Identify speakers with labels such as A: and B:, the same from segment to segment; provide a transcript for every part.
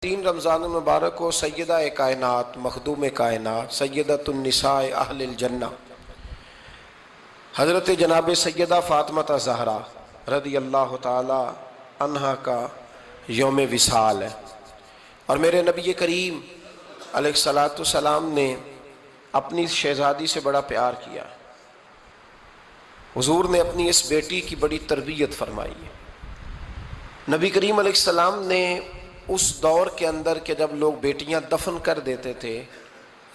A: تین رمضان المبارک کو سیدہ کائنات مخدوم کائنات سیدۃ النساء اہل الجنہ حضرت جناب سیدہ فاطمہ زہرا رضی اللہ تعالی عنہا کا یوم وصال ہے، اور میرے نبی کریم علیہ الصلاۃ والسلام نے اپنی شہزادی سے بڑا پیار کیا۔ حضور نے اپنی اس بیٹی کی بڑی تربیت فرمائی ہے۔ نبی کریم علیہ السلام نے اس دور کے اندر کہ جب لوگ بیٹیاں دفن کر دیتے تھے،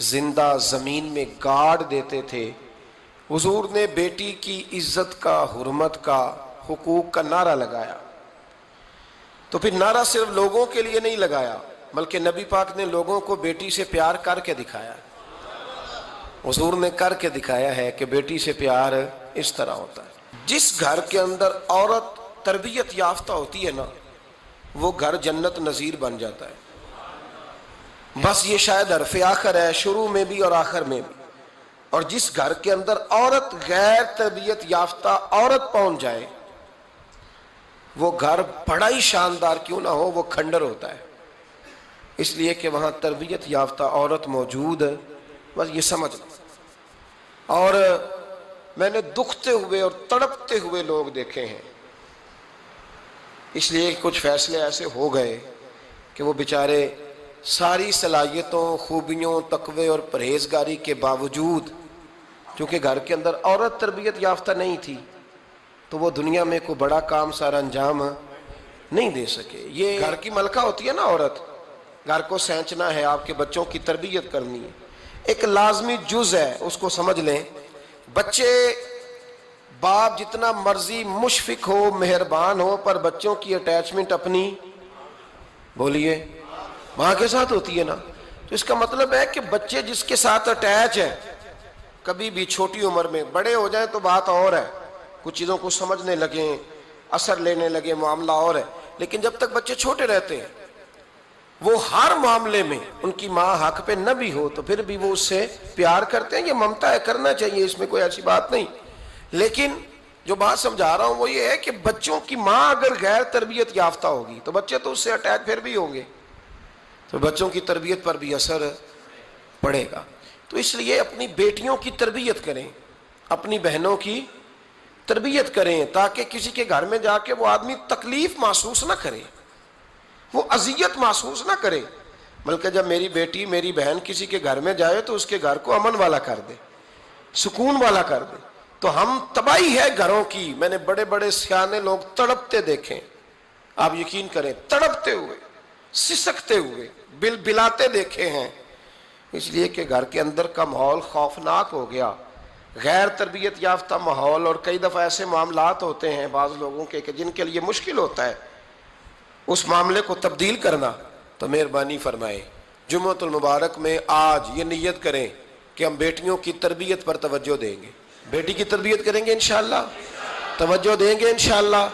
A: زندہ زمین میں گاڑ دیتے تھے، حضور نے بیٹی کی عزت کا، حرمت کا، حقوق کا نعرہ لگایا۔ تو پھر نعرہ صرف لوگوں کے لیے نہیں لگایا، بلکہ نبی پاک نے لوگوں کو بیٹی سے پیار کر کے دکھایا۔ حضور نے کر کے دکھایا ہے کہ بیٹی سے پیار اس طرح ہوتا ہے۔ جس گھر کے اندر عورت تربیت یافتہ ہوتی ہے نا، وہ گھر جنت نظیر بن جاتا ہے۔ بس یہ شاید حرف آخر ہے، شروع میں بھی اور آخر میں بھی۔ اور جس گھر کے اندر عورت غیر تربیت یافتہ عورت پہنچ جائے، وہ گھر بڑا ہی شاندار کیوں نہ ہو، وہ کھنڈر ہوتا ہے، اس لیے کہ وہاں تربیت یافتہ عورت موجود ہے۔ بس یہ سمجھ لو۔ اور میں نے دکھتے ہوئے اور تڑپتے ہوئے لوگ دیکھے ہیں، اس لیے کچھ فیصلے ایسے ہو گئے کہ وہ بیچارے ساری صلاحیتوں، خوبیوں، تقوی اور پرہیزگاری کے باوجود، چونکہ گھر کے اندر عورت تربیت یافتہ نہیں تھی، تو وہ دنیا میں کوئی بڑا کام سارا انجام نہیں دے سکے۔ یہ گھر کی ملکہ ہوتی ہے نا عورت، گھر کو سینچنا ہے، آپ کے بچوں کی تربیت کرنی ہے، ایک لازمی جز ہے، اس کو سمجھ لیں۔ بچے باپ جتنا مرضی مشفق ہو، مہربان ہو، پر بچوں کی اٹیچمنٹ اپنی بولیے ماں کے ساتھ ہوتی ہے نا۔ تو اس کا مطلب ہے کہ بچے جس کے ساتھ اٹیچ ہے، کبھی بھی چھوٹی عمر میں، بڑے ہو جائیں تو بات اور ہے، کچھ چیزوں کو سمجھنے لگیں، اثر لینے لگے، معاملہ اور ہے، لیکن جب تک بچے چھوٹے رہتے ہیں، وہ ہر معاملے میں ان کی ماں حق پہ نہ بھی ہو تو پھر بھی وہ اس سے پیار کرتے ہیں۔ یہ ممتا ہے، کرنا چاہیے، اس میں کوئی ایسی بات نہیں۔ لیکن جو بات سمجھا رہا ہوں وہ یہ ہے کہ بچوں کی ماں اگر غیر تربیت یافتہ ہوگی تو بچے تو اس سے اٹیچ پھر بھی ہوں گے، تو بچوں کی تربیت پر بھی اثر پڑے گا۔ تو اس لیے اپنی بیٹیوں کی تربیت کریں، اپنی بہنوں کی تربیت کریں، تاکہ کسی کے گھر میں جا کے وہ آدمی تکلیف محسوس نہ کرے، وہ اذیت محسوس نہ کرے، بلکہ جب میری بیٹی، میری بہن کسی کے گھر میں جائے تو اس کے گھر کو امن والا کر دے، سکون والا کر دے۔ تو ہم تباہی ہے گھروں کی، میں نے بڑے بڑے سیانے لوگ تڑپتے دیکھیں، آپ یقین کریں، تڑپتے ہوئے، سسکتے ہوئے، بلاتے دیکھے ہیں، اس لیے کہ گھر کے اندر کا ماحول خوفناک ہو گیا، غیر تربیت یافتہ ماحول۔ اور کئی دفعہ ایسے معاملات ہوتے ہیں بعض لوگوں کے کہ جن کے لیے مشکل ہوتا ہے اس معاملے کو تبدیل کرنا۔ تو مہربانی فرمائیں، جمعۃ المبارک میں آج یہ نیت کریں کہ ہم بیٹیوں کی تربیت پر توجہ دیں گے، بیٹی کی تربیت کریں گے انشاءاللہ، توجہ دیں گے انشاءاللہ۔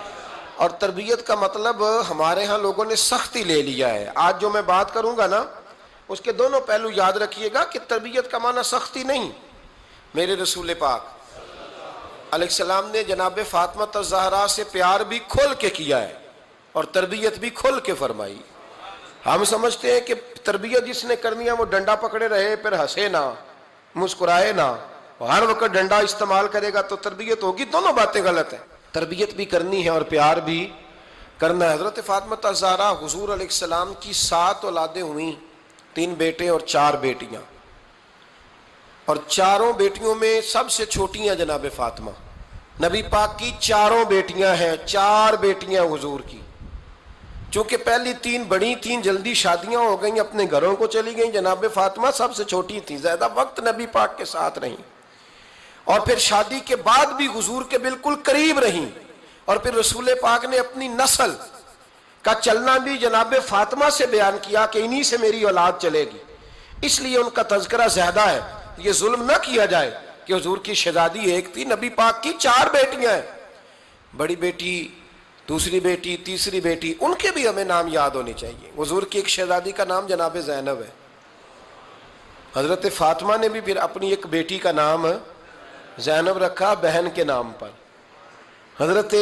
A: اور تربیت کا مطلب ہمارے ہاں لوگوں نے سختی لے لیا ہے۔ آج جو میں بات کروں گا نا، اس کے دونوں پہلو یاد رکھیے گا کہ تربیت کا معنی سختی نہیں۔ میرے رسول پاک علیہ السلام نے جناب فاطمہ زہرا سے پیار بھی کھول کے کیا ہے اور تربیت بھی کھول کے فرمائی۔ ہم سمجھتے ہیں کہ تربیت جس نے کرنی ہے وہ ڈنڈا پکڑے رہے، پھر ہنسے نہ، مسکرائے نہ، ہر وقت ڈنڈا استعمال کرے گا تو تربیت ہوگی۔ دونوں باتیں غلط ہیں، تربیت بھی کرنی ہے اور پیار بھی کرنا ہے۔ حضرت فاطمہ زہرا حضور علیہ السلام کی 7 اولادیں ہوئیں، 3 بیٹے اور 4 بیٹیاں، اور چاروں بیٹیوں میں سب سے چھوٹی ہیں جناب فاطمہ۔ نبی پاک کی 4 بیٹیاں ہیں، 4 بیٹیاں حضور کی، چونکہ پہلی 3 بڑی تھیں، جلدی شادیاں ہو گئیں، اپنے گھروں کو چلی گئیں، جناب فاطمہ سب سے چھوٹی تھیں، زیادہ وقت نبی پاک کے ساتھ رہیں، اور پھر شادی کے بعد بھی حضور کے بالکل قریب رہیں، اور پھر رسول پاک نے اپنی نسل کا چلنا بھی جناب فاطمہ سے بیان کیا کہ انہی سے میری اولاد چلے گی، اس لیے ان کا تذکرہ زیادہ ہے۔ یہ ظلم نہ کیا جائے کہ حضور کی شہزادی ایک تھی، نبی پاک کی 4 بیٹیاں ہیں، بڑی بیٹی، دوسری بیٹی، تیسری بیٹی، ان کے بھی ہمیں نام یاد ہونے چاہیے۔ حضور کی ایک شہزادی کا نام جناب زینب ہے، حضرت فاطمہ نے بھی پھر اپنی ایک بیٹی کا نام زینب رکھا بہن کے نام پر۔ حضرت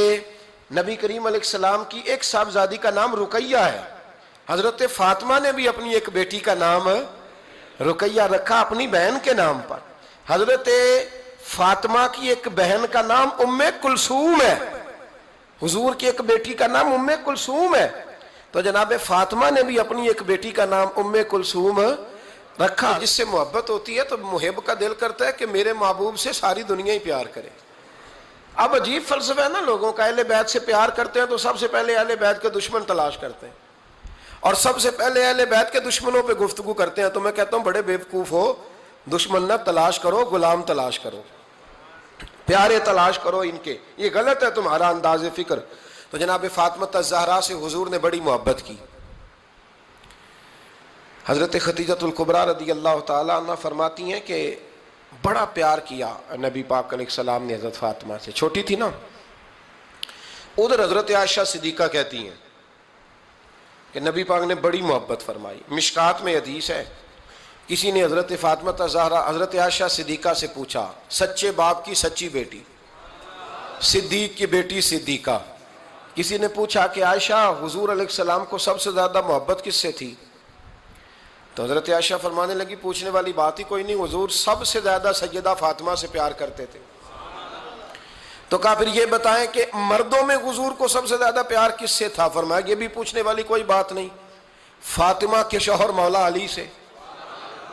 A: نبی کریم علیہ السلام کی ایک صاحبزادی کا نام رقیہ ہے، حضرت فاطمہ نے بھی اپنی ایک بیٹی کا نام رقیہ رکھا اپنی بہن کے نام پر. حضرت فاطمہ کی ایک بہن کا نام ام کلثوم ہے. حضور کی ایک بیٹی کا نام ام کلثوم ہے. تو جناب فاطمہ نے بھی اپنی ایک بیٹی کا نام ام کلثوم رکھا. جس سے محبت ہوتی ہے تو محب کا دل کرتا ہے کہ میرے محبوب سے ساری دنیا ہی پیار کرے. اب عجیب فلسفہ ہے نا لوگوں کا, اہل بیت سے پیار کرتے ہیں تو سب سے پہلے اہل بیت کے دشمن تلاش کرتے ہیں, اور سب سے پہلے اہل بیت کے دشمنوں پہ گفتگو کرتے ہیں. تو میں کہتا ہوں بڑے بیوقوف ہو, دشمن نہ تلاش کرو, غلام تلاش کرو, پیارے تلاش کرو ان کے. یہ غلط ہے تمہارا انداز فکر. تو جناب فاطمہ الزہرا سے حضور نے بڑی محبت کی. حضرت خدیجہ الکبریٰ رضی اللہ تعالیٰ عنہ فرماتی ہیں کہ بڑا پیار کیا نبی پاک علیہ السلام نے حضرت فاطمہ سے. چھوٹی تھی نا. ادھر حضرت عائشہ صدیقہ کہتی ہیں کہ نبی پاک نے بڑی محبت فرمائی. مشکات میں حدیث ہے, کسی نے حضرت فاطمہ الزہرا حضرت عائشہ صدیقہ سے پوچھا, سچے باپ کی سچی بیٹی, صدیق کی بیٹی صدیقہ. کسی نے پوچھا کہ عائشہ حضور علیہ السلام کو سب سے زیادہ محبت کس سے تھی؟ تو حضرت عائشہ فرمانے لگی پوچھنے والی بات ہی کوئی نہیں, حضور سب سے زیادہ سیدہ فاطمہ سے پیار کرتے تھے. تو کہا پھر یہ بتائیں کہ مردوں میں حضور کو سب سے زیادہ پیار کس سے تھا؟ فرمایا یہ بھی پوچھنے والی کوئی بات نہیں, فاطمہ کے شوہر مولا علی سے.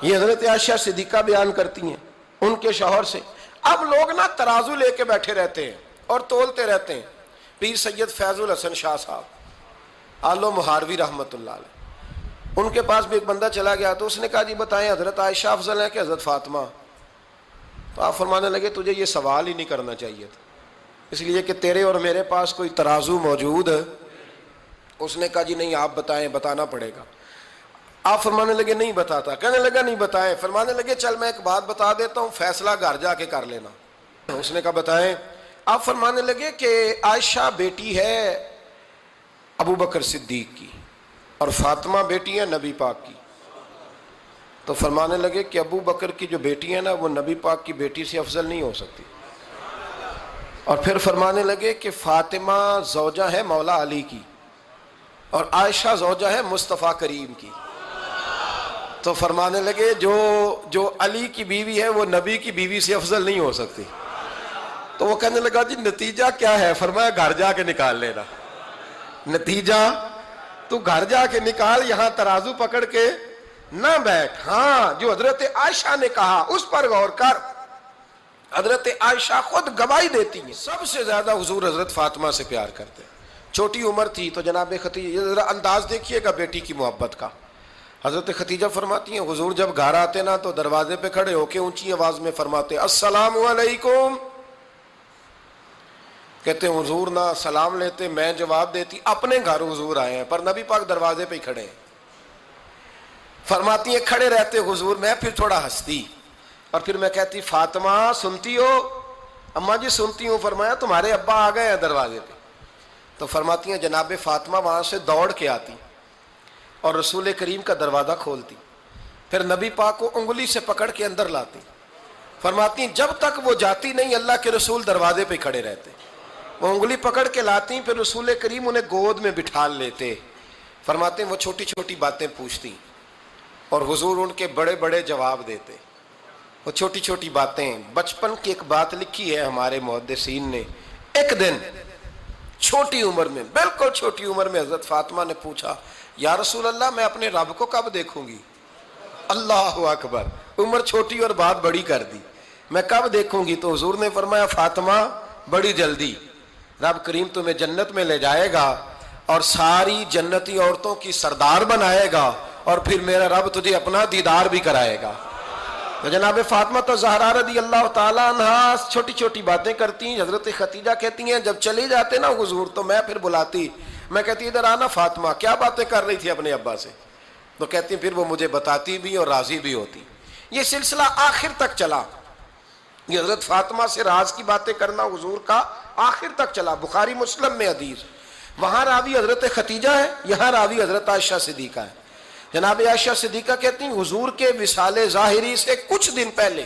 A: یہ حضرت عائشہ صدیقہ بیان کرتی ہیں ان کے شوہر سے. اب لوگ نا ترازو لے کے بیٹھے رہتے ہیں اور تولتے رہتے ہیں. پیر سید فیض الحسن شاہ صاحب آلو مہاروی رحمۃ اللہ علیہ, ان کے پاس بھی ایک بندہ چلا گیا تو اس نے کہا جی بتائیں حضرت عائشہ افضل ہے کہ حضرت فاطمہ؟ تو آپ فرمانے لگے تجھے یہ سوال ہی نہیں کرنا چاہیے تھا, اس لیے کہ تیرے اور میرے پاس کوئی ترازو موجود ہے. اس نے کہا جی نہیں آپ بتائیں, بتانا پڑے گا. آپ فرمانے لگے نہیں بتاتا. کہنے لگا نہیں بتائیں. فرمانے لگے چل میں ایک بات بتا دیتا ہوں, فیصلہ گھر جا کے کر لینا. اس نے کہا بتائیں. آپ فرمانے لگے کہ عائشہ بیٹی ہے ابو بکر صدیق کی اور فاطمہ بیٹی ہے نبی پاک کی. تو فرمانے لگے کہ ابو بکر کی جو بیٹی ہے نا وہ نبی پاک کی بیٹی سے افضل نہیں ہو سکتی. اور پھر فرمانے لگے کہ فاطمہ زوجہ ہے مولا علی کی اور عائشہ زوجہ ہے مصطفیٰ کریم کی. تو فرمانے لگے جو علی کی بیوی ہے وہ نبی کی بیوی سے افضل نہیں ہو سکتی. تو وہ کہنے لگا جی نتیجہ کیا ہے؟ فرمایا گھر جا کے نکال لینا. نتیجہ تو گھر جا کے نکال, یہاں ترازو پکڑ کے نہ بیٹھ. ہاں جو حضرت عائشہ نے کہا اس پر غور کر. حضرت عائشہ خود گواہی دیتی ہیں سب سے زیادہ حضور حضرت فاطمہ سے پیار کرتے. چھوٹی عمر تھی تو جناب خدیجہ, ذرا انداز دیکھیے گا بیٹی کی محبت کا. حضرت خدیجہ فرماتی ہیں حضور جب گھر آتے نا تو دروازے پہ کھڑے ہو کے اونچی آواز میں فرماتے السلام علیکم. کہتے ہیں حضور نہ سلام لیتے, میں جواب دیتی. اپنے گھر حضور آئے ہیں پر نبی پاک دروازے پہ ہی کھڑے ہیں. فرماتی ہیں کھڑے رہتے حضور, میں پھر تھوڑا ہنستی اور پھر میں کہتی فاطمہ سنتی ہو؟ اماں جی سنتی ہوں. فرمایا تمہارے ابا آ گئے ہیں دروازے پہ. تو فرماتی ہیں جناب فاطمہ وہاں سے دوڑ کے آتی اور رسول کریم کا دروازہ کھولتی, پھر نبی پاک کو انگلی سے پکڑ کے اندر لاتی. فرماتی ہیں جب تک وہ جاتی نہیں اللہ کے رسول دروازے پہ کھڑے رہتے. وہ انگلی پکڑ کے لاتی, پھر رسول کریم انہیں گود میں بٹھا لیتے. فرماتے ہیں وہ چھوٹی چھوٹی باتیں پوچھتی اور حضور ان کے بڑے بڑے جواب دیتے. وہ چھوٹی چھوٹی باتیں, بچپن کی ایک بات لکھی ہے ہمارے محدثین نے. ایک دن چھوٹی عمر میں, بالکل چھوٹی عمر میں حضرت فاطمہ نے پوچھا یا رسول اللہ میں اپنے رب کو کب دیکھوں گی؟ اللہ اکبر, عمر چھوٹی اور بات بڑی کر دی, میں کب دیکھوں گی؟ تو حضور نے فرمایا فاطمہ بڑی جلدی, رب کریم تمہیں جنت میں لے جائے گا اور ساری جنتی عورتوں کی سردار بنائے گا اور پھر میرا رب تجھے اپنا دیدار بھی کرائے گا. تو جناب فاطمہ الزہرا رضی اللہ تعالیٰ عنہا چھوٹی چھوٹی باتیں کرتی ہیں. حضرت خدیجہ کہتی ہیں جب چلی جاتے نا حضور تو میں پھر بلاتی, میں کہتی ادھر آنا فاطمہ, کیا باتیں کر رہی تھی اپنے ابا سے؟ تو کہتی پھر وہ مجھے بتاتی بھی اور راضی بھی ہوتی. یہ سلسلہ آخر تک چلا. یہ حضرت فاطمہ سے راز کی باتیں کرنا حضور کا آخر تک چلا. بخاری مسلم میں حدیث, وہاں راوی حضرت خدیجہ ہے, یہاں راوی حضرت عائشہ صدیقہ ہے. جناب عائشہ صدیقہ کہتی ہیں حضور کے وصال ظاہری سے کچھ دن پہلے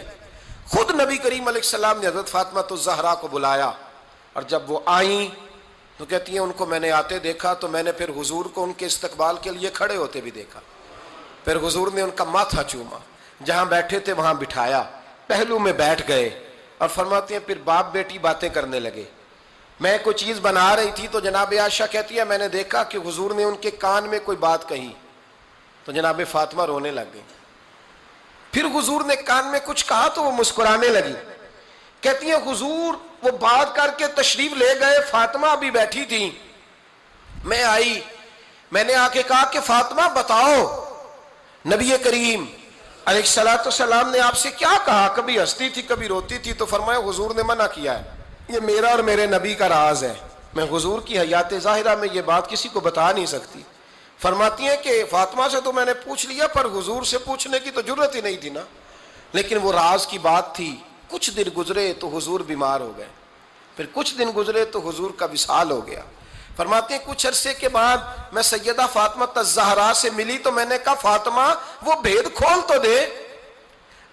A: خود نبی کریم علیہ السلام نے حضرت فاطمہ الزہرا کو بلایا, اور جب وہ آئیں تو کہتی ہیں ان کو میں نے آتے دیکھا تو میں نے پھر حضور کو ان کے استقبال کے لیے کھڑے ہوتے بھی دیکھا. پھر حضور نے ان کا ماتھا چوما, جہاں بیٹھے تھے وہاں بٹھایا, پہلو میں بیٹھ گئے, اور فرماتے ہیں پھر باپ بیٹی باتیں کرنے لگے. میں کوئی چیز بنا رہی تھی تو جناب عائشہ کہتی ہے میں نے دیکھا کہ حضور نے ان کے کان میں کوئی بات کہی تو جناب فاطمہ رونے لگ گئی. پھر حضور نے کان میں کچھ کہا تو وہ مسکرانے لگی. کہتی ہیں حضور وہ بات کر کے تشریف لے گئے, فاطمہ بھی بیٹھی تھی, میں آئی, میں نے آ کے کہا کہ فاطمہ بتاؤ نبی کریم علیہ الصلوۃ والسلام نے آپ سے کیا کہا, کبھی ہنستی تھی کبھی روتی تھی. تو فرمایا حضور نے منع کیا ہے, یہ میرا اور میرے نبی کا راز ہے, میں حضور کی حیات ظاہرہ میں یہ بات کسی کو بتا نہیں سکتی. فرماتی ہیں کہ فاطمہ سے تو میں نے پوچھ لیا پر حضور سے پوچھنے کی تو ضرورت ہی نہیں تھی نا, لیکن وہ راز کی بات تھی. کچھ دن گزرے تو حضور بیمار ہو گئے, پھر کچھ دن گزرے تو حضور کا وصال ہو گیا. فرماتے ہیں کچھ عرصے کے بعد میں سیدہ فاطمہ الزہرا سے ملی تو میں نے کہا فاطمہ وہ بھید کھول تو دے,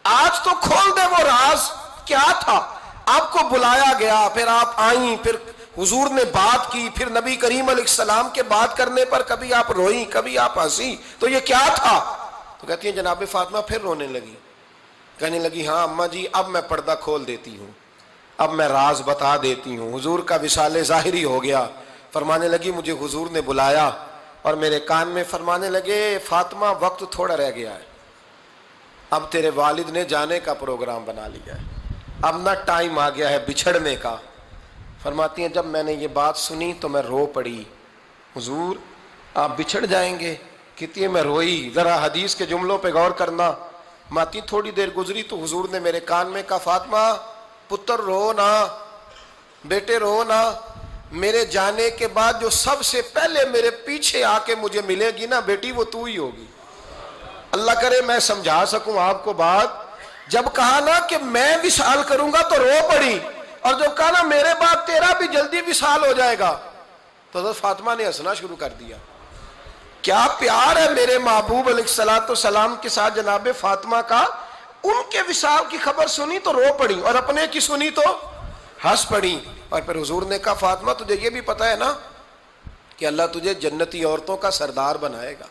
A: آج تو کھول دے وہ راز کیا تھا. آپ کو بلایا گیا, پھر آپ آئیں, پھر حضور نے بات کی, پھر نبی کریم علیہ السلام کے بات کرنے پر کبھی آپ روئیں کبھی آپ ہنسی, تو یہ کیا تھا. تو کہتی ہیں جناب فاطمہ پھر رونے لگی, کہنے لگی ہاں اماں جی اب میں پردہ کھول دیتی ہوں, اب میں راز بتا دیتی ہوں. حضور کا وصال ظاہری ہو گیا. فرمانے لگی مجھے حضور نے بلایا اور میرے کان میں فرمانے لگے فاطمہ وقت تھوڑا رہ گیا ہے, اب تیرے والد نے جانے کا پروگرام بنا لیا ہے, اب نہ ٹائم آ گیا ہے بچھڑنے کا. فرماتی ہیں جب میں نے یہ بات سنی تو میں رو پڑی, حضور آپ بچھڑ جائیں گے. کہتی ہے میں روئی. ذرا حدیث کے جملوں پہ غور کرنا. ماتی تھوڑی دیر گزری تو حضور نے میرے کان میں کہا فاطمہ پتر رو نہ, بیٹے رو نہ, میرے جانے کے بعد جو سب سے پہلے میرے پیچھے آ کے مجھے ملے گی نا بیٹی وہ تو ہی ہوگی. اللہ کرے میں سمجھا سکوں آپ کو بات. جب کہا نا کہ میں وصال کروں گا تو رو پڑی, اور جب کہا نا میرے بعد تیرا بھی جلدی وصال ہو جائے گا تو حضرت فاطمہ نے ہنسنا شروع کر دیا. کیا پیار ہے میرے محبوب علیہ الصلوۃ والسلام کے ساتھ جناب فاطمہ کا. ان کے وصال کی خبر سنی تو رو پڑی اور اپنے کی سنی تو ہنس پڑی. اور پھر حضور نے کہا فاطمہ تجھے یہ بھی پتہ ہے نا کہ اللہ تجھے جنتی عورتوں کا سردار بنائے گا,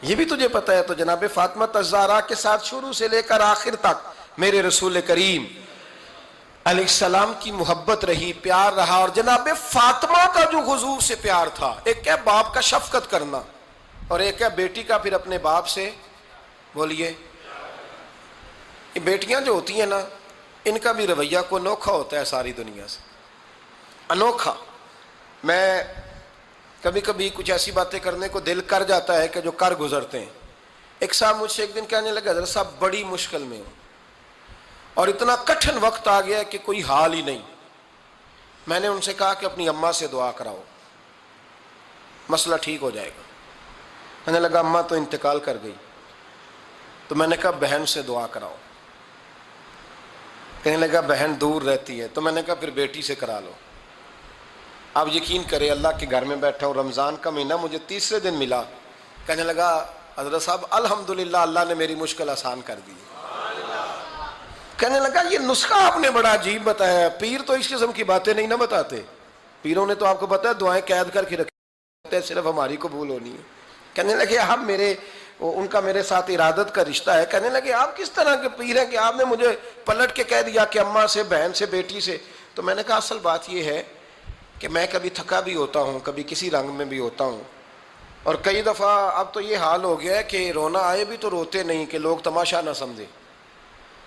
A: یہ بھی تجھے پتہ ہے. تو جناب فاطمہ الزہرا کے ساتھ شروع سے لے کر آخر تک میرے رسول کریم علیہ السلام کی محبت رہی, پیار رہا. اور جناب فاطمہ کا جو حضور سے پیار تھا, ایک ہے باپ کا شفقت کرنا اور ایک ہے بیٹی کا پھر اپنے باپ سے, بولیے, یہ بیٹیاں جو ہوتی ہیں نا ان کا بھی رویہ کو انوکھا ہوتا ہے ساری دنیا سے, انوکھا. میں کبھی کبھی کچھ ایسی باتیں کرنے کو دل کر جاتا ہے کہ جو کر گزرتے ہیں. ایک صاحب مجھ سے ایک دن کہنے لگا حضرت صاحب بڑی مشکل میں ہوں اور اتنا کٹھن وقت آ گیا کہ کوئی حال ہی نہیں. میں نے ان سے کہا کہ اپنی اماں سے دعا کراؤ, مسئلہ ٹھیک ہو جائے گا. کہنے لگا اماں تو انتقال کر گئی. تو میں نے کہا بہن سے دعا کراؤ. کہنے لگا بہن دور رہتی ہے. تو میں نے کہا پھر بیٹی سے کرا لو. آپ یقین کرے اللہ کے گھر میں بیٹھا ہوں, رمضان کا مہینہ مجھے تیسرے دن ملا. کہنے لگا حضرت صاحب الحمدللہ اللہ نے میری مشکل آسان کر دی. کہنے لگا یہ نسخہ آپ نے بڑا عجیب بتایا, پیر تو اس قسم کی باتیں نہیں نہ بتاتے. پیروں نے تو آپ کو پتا ہے دعائیں قید کر کے رکھتے ہیں, صرف ہماری قبول ہونی ہے. کہنے لگے آپ میرے ان کا میرے ساتھ ارادت کا رشتہ ہے. کہنے لگے آپ کس طرح کے پیر ہیں کہ آپ نے مجھے پلٹ کے کہہ دیا کہ اماں سے, بہن سے, بیٹی سے. تو میں نے کہا اصل بات یہ ہے کہ میں کبھی تھکا بھی ہوتا ہوں, کبھی کسی رنگ میں بھی ہوتا ہوں, اور کئی دفعہ اب تو یہ حال ہو گیا ہے کہ رونا آئے بھی تو روتے نہیں کہ لوگ تماشا نہ سمجھے.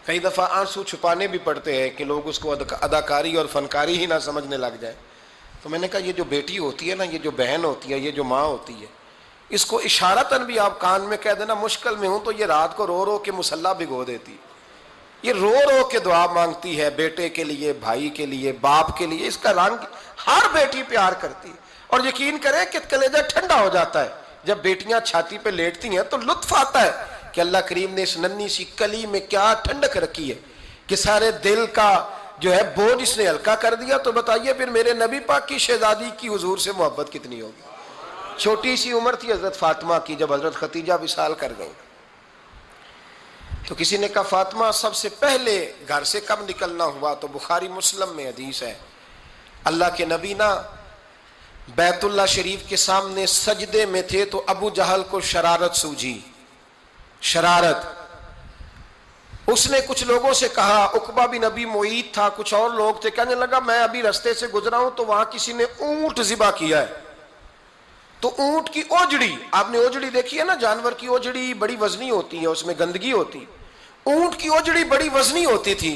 A: کئی دفعہ آنسو چھپانے بھی پڑتے ہیں کہ لوگ اس کو اداکاری اور فنکاری ہی نہ سمجھنے لگ جائے. تو میں نے کہا یہ جو بیٹی ہوتی ہے نا, یہ جو بہن ہوتی ہے, یہ جو ماں ہوتی ہے, اس کو اشارتاً بھی آپ کان میں کہہ دینا مشکل میں ہوں تو یہ رات کو رو رو کے مصلی بھگو دیتی. یہ رو رو کے دعا مانگتی ہے بیٹے کے لیے, بھائی کے لیے, باپ کے لیے. اس کا رنگ ہر بیٹی پیار کرتی ہے. اور یقین کریں کہ کلیجہ ٹھنڈا ہو جاتا ہے جب بیٹیاں چھاتی پہ لیٹتی ہیں تو لطف آتا ہے کہ اللہ کریم نے اس ننھی سی کلی میں کیا ٹھنڈک رکھی ہے کہ سارے دل کا جو ہے بوجھ اس نے ہلکا کر دیا. تو بتائیے پھر میرے نبی پاک کی شہزادی کی حضور سے محبت کتنی ہوگی. چھوٹی سی عمر تھی حضرت فاطمہ کی جب حضرت ختیجہ وصال کر گئی. تو کسی نے کہا فاطمہ سب سے پہلے گھر سے کب نکلنا ہوا؟ تو بخاری مسلم میں حدیث ہے اللہ کے نبی نا بیت اللہ شریف کے سامنے سجدے میں تھے تو ابو جہل کو شرارت سوجھی، شرارت۔ اس نے کچھ لوگوں سے کہا، عقبہ بن ابی معیط تھا، کچھ اور لوگ تھے، کہنے لگا میں ابھی رستے سے گزرا ہوں تو وہاں کسی نے اونٹ ذبح کیا ہے، تو اونٹ کی اوجڑی، آپ نے اوجڑی دیکھی ہے نا، جانور کی اوجڑی بڑی وزنی ہوتی ہے، اس میں گندگی ہوتی، اونٹ کی اوجڑی بڑی وزنی ہوتی تھی۔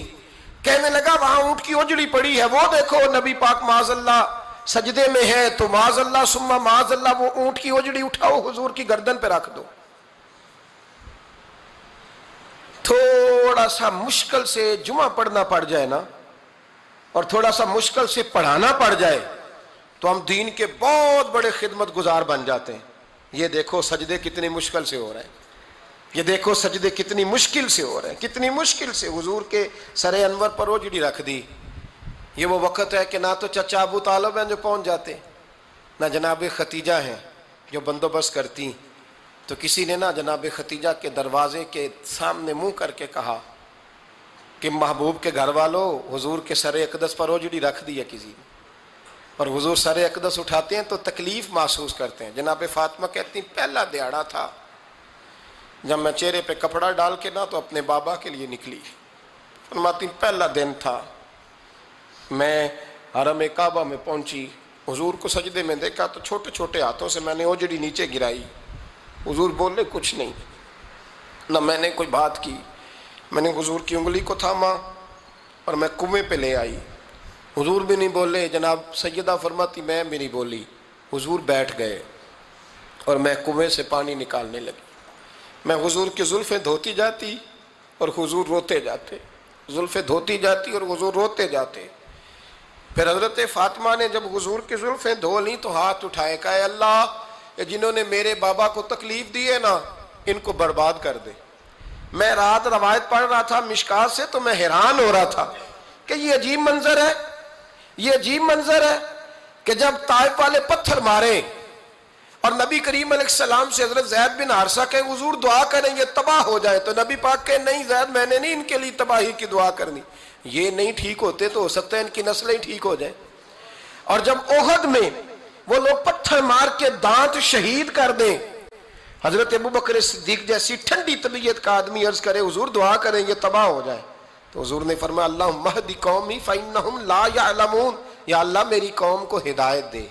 A: کہنے لگا وہاں اونٹ کی اوجڑی پڑی ہے، وہ دیکھو نبی پاک معاذ اللہ سجدے میں ہے، تو معاذ اللہ ثم معاذ اللہ وہ اونٹ کی اوجڑی اٹھاؤ حضور کی گردن پہ رکھ دو۔ تھوڑا سا مشکل سے جمعہ پڑھنا پڑ جائے نا، اور تھوڑا سا مشکل سے پڑھانا پڑ جائے تو ہم دین کے بہت بڑے خدمت گزار بن جاتے ہیں۔ یہ دیکھو سجدے کتنی مشکل سے ہو رہے ہیں، یہ دیکھو سجدے کتنی مشکل سے ہو رہے ہیں، کتنی مشکل سے حضور کے سر انور پر اوجڑی رکھ دی۔ یہ وہ وقت ہے کہ نہ تو چچا ابو طالب ہیں جو پہنچ جاتے، نہ جناب ختیجہ ہیں جو بندوبست کرتی، تو کسی نے نا جناب ختیجہ کے دروازے کے سامنے منہ کر کے کہا کہ محبوب کے گھر والوں، حضور کے سر اقدس پر اوجڑی رکھ دی ہے کسی نے، اور حضور سر اقدس اٹھاتے ہیں تو تکلیف محسوس کرتے ہیں۔ جناب فاطمہ کہتی ہیں پہلا دیہڑا تھا جب میں چہرے پہ کپڑا ڈال کے نا تو اپنے بابا کے لیے نکلی، فرماتی پہلا دن تھا، میں حرم کعبہ میں پہنچی، حضور کو سجدے میں دیکھا تو چھوٹے چھوٹے ہاتھوں سے میں نے اوجڑی نیچے گرائی، حضور بولے کچھ نہیں، نہ میں نے کوئی بات کی، میں نے حضور کی انگلی کو تھاما اور میں کنویں پہ لے آئی، حضور بھی نہیں بولے، جناب سیدہ فرماتی میں بھی نہیں بولی، حضور بیٹھ گئے اور میں کنویں سے پانی نکالنے لگی، میں حضور کی زلفیں دھوتی جاتی اور حضور روتے جاتے، زلفیں دھوتی جاتی اور حضور روتے جاتے۔ پھر حضرت فاطمہ نے جب حضور کی زلفیں دھو لیں تو ہاتھ اٹھائے، کہا اے اللہ جنہوں نے میرے بابا کو تکلیف دی ہے نا ان کو برباد کر دے۔ میں رات روایت پڑھ رہا تھا مشکات سے تو میں حیران ہو رہا تھا کہ یہ عجیب منظر ہے، یہ عجیب منظر ہے کہ جب طائف والے پتھر مارے اور نبی کریم علیہ السلام سے حضرت زید بن حارثہ کہ حضور دعا کریں یہ تباہ ہو جائے، تو نبی پاک کہ نہیں زید میں نے نہیں ان کے لیے تباہی کی دعا کرنی، یہ نہیں ٹھیک ہوتے تو ہو سکتا ہے ان کی نسلیں ٹھیک ہو جائیں۔ اور جب احد میں وہ لوگ پتھر مار کے دانت شہید کر دیں، حضرت ابوبکر صدیق جیسی ٹھنڈی طبیعت کا آدمی عرض کرے حضور دعا کریں یہ تباہ ہو جائے، تو حضور نے فرمایا اللہم اہد قومی فإنہم لا یعلمون، یا اللہ میری قوم کو ہدایت دے،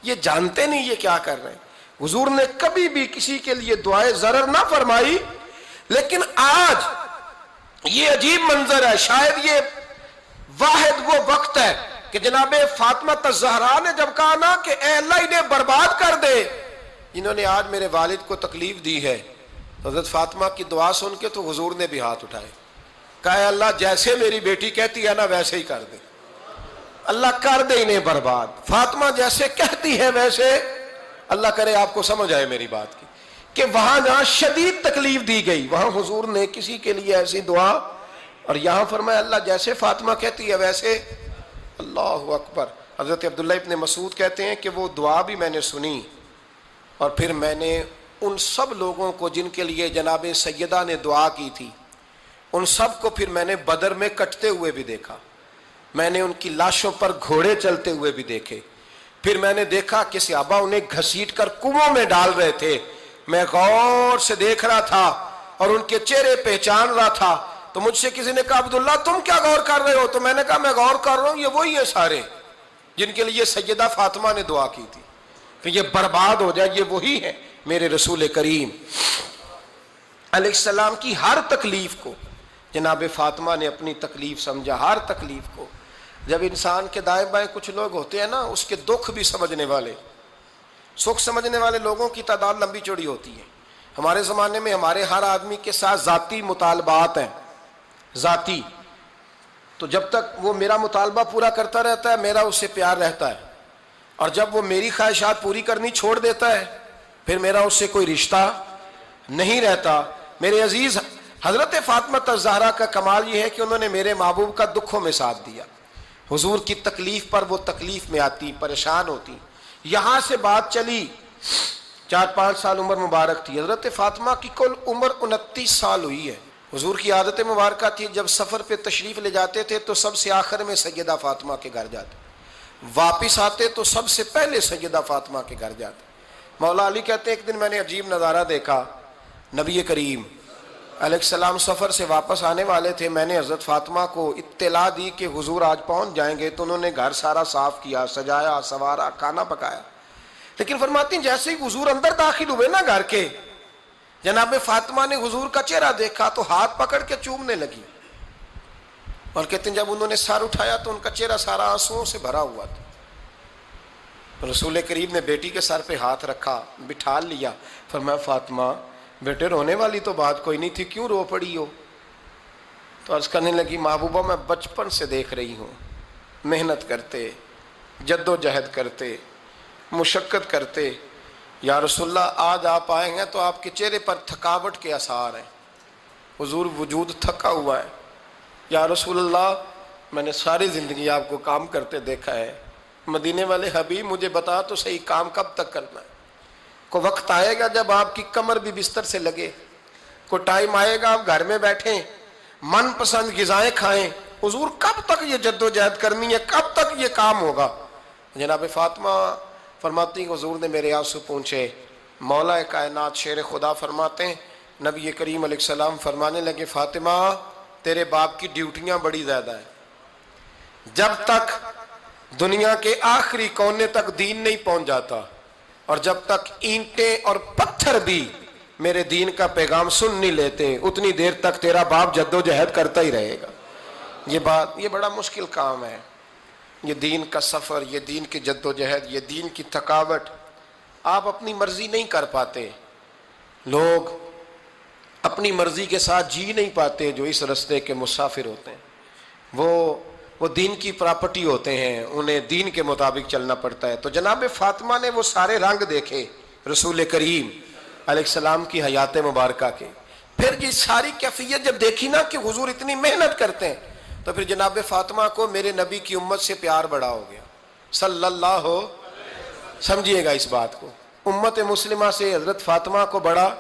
A: یہ جانتے نہیں یہ کیا کر رہے ہیں۔ حضور نے کبھی بھی کسی کے لیے دعائے ضرر نہ فرمائی، لیکن آج یہ عجیب منظر ہے، شاید یہ واحد وہ وقت ہے کہ جناب فاطمہ الزہرا نے جب کہا نا کہ اے اللہ انہیں برباد کر دے جنہوں نے آج میرے والد کو تکلیف دی ہے، حضرت فاطمہ کی دعا سن کے تو حضور نے بھی ہاتھ اٹھائے، کہا اے اللہ جیسے میری بیٹی کہتی ہے نا ویسے ہی کر دے، اللہ کر دے انہیں برباد، فاطمہ جیسے کہتی ہے ویسے، اللہ کرے آپ کو سمجھ آئے میری بات کی کہ وہاں جہاں شدید تکلیف دی گئی وہاں حضور نے کسی کے لیے ایسی دعا، اور یہاں فرمایا اللہ جیسے فاطمہ کہتی ہے ویسے، اللہ اکبر۔ حضرت عبداللہ ابن مسعود کہتے ہیں کہ وہ دعا بھی میں نے سنی، اور پھر میں نے ان سب لوگوں کو جن کے لیے جناب سیدہ نے دعا کی تھی ان سب کو پھر میں نے بدر میں کٹتے ہوئے بھی دیکھا، میں نے ان کی لاشوں پر گھوڑے چلتے ہوئے بھی دیکھے، پھر میں نے دیکھا کہ صحابہ انہیں گھسیٹ کر کنووں میں ڈال رہے تھے، میں غور سے دیکھ رہا تھا اور ان کے چہرے پہچان رہا تھا، تو مجھ سے کسی نے کہا عبداللہ تم کیا غور کر رہے ہو؟ تو میں نے کہا میں غور کر رہا ہوں یہ وہی ہیں سارے جن کے لیے سیدہ فاطمہ نے دعا کی تھی کہ یہ برباد ہو جائے، یہ وہی ہیں میرے رسول کریم علیہ السلام کی ہر تکلیف کو جناب فاطمہ نے اپنی تکلیف سمجھا، ہر تکلیف کو۔ جب انسان کے دائیں بائیں کچھ لوگ ہوتے ہیں نا اس کے دکھ بھی سمجھنے والے، سکھ سمجھنے والے لوگوں کی تعداد لمبی چوڑی ہوتی ہے۔ ہمارے زمانے میں ہمارے ہر آدمی کے ساتھ ذاتی مطالبات ہیں، ذاتی، تو جب تک وہ میرا مطالبہ پورا کرتا رہتا ہے میرا اس سے پیار رہتا ہے، اور جب وہ میری خواہشات پوری کرنی چھوڑ دیتا ہے پھر میرا اس سے کوئی رشتہ نہیں رہتا۔ میرے عزیز حضرت فاطمہ الزہرا کا کمال یہ ہے کہ انہوں نے میرے محبوب کا دکھوں میں ساتھ دیا، حضور کی تکلیف پر وہ تکلیف میں آتی، پریشان ہوتی۔ یہاں سے بات چلی 4-5 سال عمر مبارک تھی، حضرت فاطمہ کی کل عمر 29 سال ہوئی ہے۔ حضور کی عادت مبارکہ تھی جب سفر پہ تشریف لے جاتے تھے تو سب سے آخر میں سیدہ فاطمہ کے گھر جاتے، واپس آتے تو سب سے پہلے سیدہ فاطمہ کے گھر جاتے. مولا علی کہتے ہیں ایک دن میں نے عجیب نظارہ دیکھا. نبی کریم علیہ السلام سفر سے واپس آنے والے تھے. میں نے حضرت فاطمہ کو اطلاع دی کہ حضور آج پہنچ جائیں گے, تو انہوں نے گھر سارا صاف کیا, سجایا, سنوارا, کھانا پکایا. لیکن فرماتی ہیں جیسے ہی حضور اندر داخل ہوئے نا گھر کے, جناب فاطمہ نے حضور کا چہرہ دیکھا تو ہاتھ پکڑ کے چومنے لگی. اور کہتے ہیں جب انہوں نے سر اٹھایا تو ان کا چہرہ سارا آنسوؤں سے بھرا ہوا تھا. رسول کریم نے بیٹی کے سر پہ ہاتھ رکھا, بٹھا لیا. فرمایا فاطمہ بیٹے رونے والی تو بات کوئی نہیں تھی, کیوں رو پڑی ہو؟ تو عرض کرنے لگی محبوبہ میں بچپن سے دیکھ رہی ہوں, محنت کرتے, جد و جہد کرتے, مشقت کرتے. یا رسول اللہ آج آپ آئے ہیں تو آپ کے چہرے پر تھکاوٹ کے آثار ہیں, حضور وجود تھکا ہوا ہے. یا رسول اللہ میں نے ساری زندگی آپ کو کام کرتے دیکھا ہے, مدینے والے حبیب مجھے بتا تو صحیح کام کب تک کرنا ہے؟ کو وقت آئے گا جب آپ کی کمر بھی بستر سے لگے, کو ٹائم آئے گا آپ گھر میں بیٹھیں, من پسند غذائیں کھائیں. حضور کب تک یہ جد و جہد کرنی ہے, کب تک یہ کام ہوگا؟ جناب فاطمہ فرماتی ہیں حضور نے میرے آنسو پوچھے. مولا کائنات شیر خدا فرماتے ہیں نبی کریم علیہ السلام فرمانے لگے فاطمہ تیرے باپ کی ڈیوٹیاں بڑی زیادہ ہیں. جب تک دنیا کے آخری کونے تک دین نہیں پہنچ جاتا, اور جب تک اینٹیں اور پتھر بھی میرے دین کا پیغام سن نہیں لیتے, اتنی دیر تک تیرا باپ جد و جہد کرتا ہی رہے گا. یہ بڑا مشکل کام ہے, یہ دین کا سفر, یہ دین کی جد و جہد, یہ دین کی تھکاوٹ. آپ اپنی مرضی نہیں کر پاتے, لوگ اپنی مرضی کے ساتھ جی نہیں پاتے جو اس رستے کے مسافر ہوتے ہیں. وہ دین کی پراپرٹی ہوتے ہیں, انہیں دین کے مطابق چلنا پڑتا ہے. تو جناب فاطمہ نے وہ سارے رنگ دیکھے رسول کریم علیہ السلام کی حیات مبارکہ کے. پھر یہ ساری کیفیت جب دیکھی نا کہ حضور اتنی محنت کرتے ہیں, تو پھر جناب فاطمہ کو میرے نبی کی امت سے پیار بڑا ہو گیا صلی اللہ ہو. سمجھیے گا اس بات کو, امت مسلمہ سے حضرت فاطمہ کو بڑا.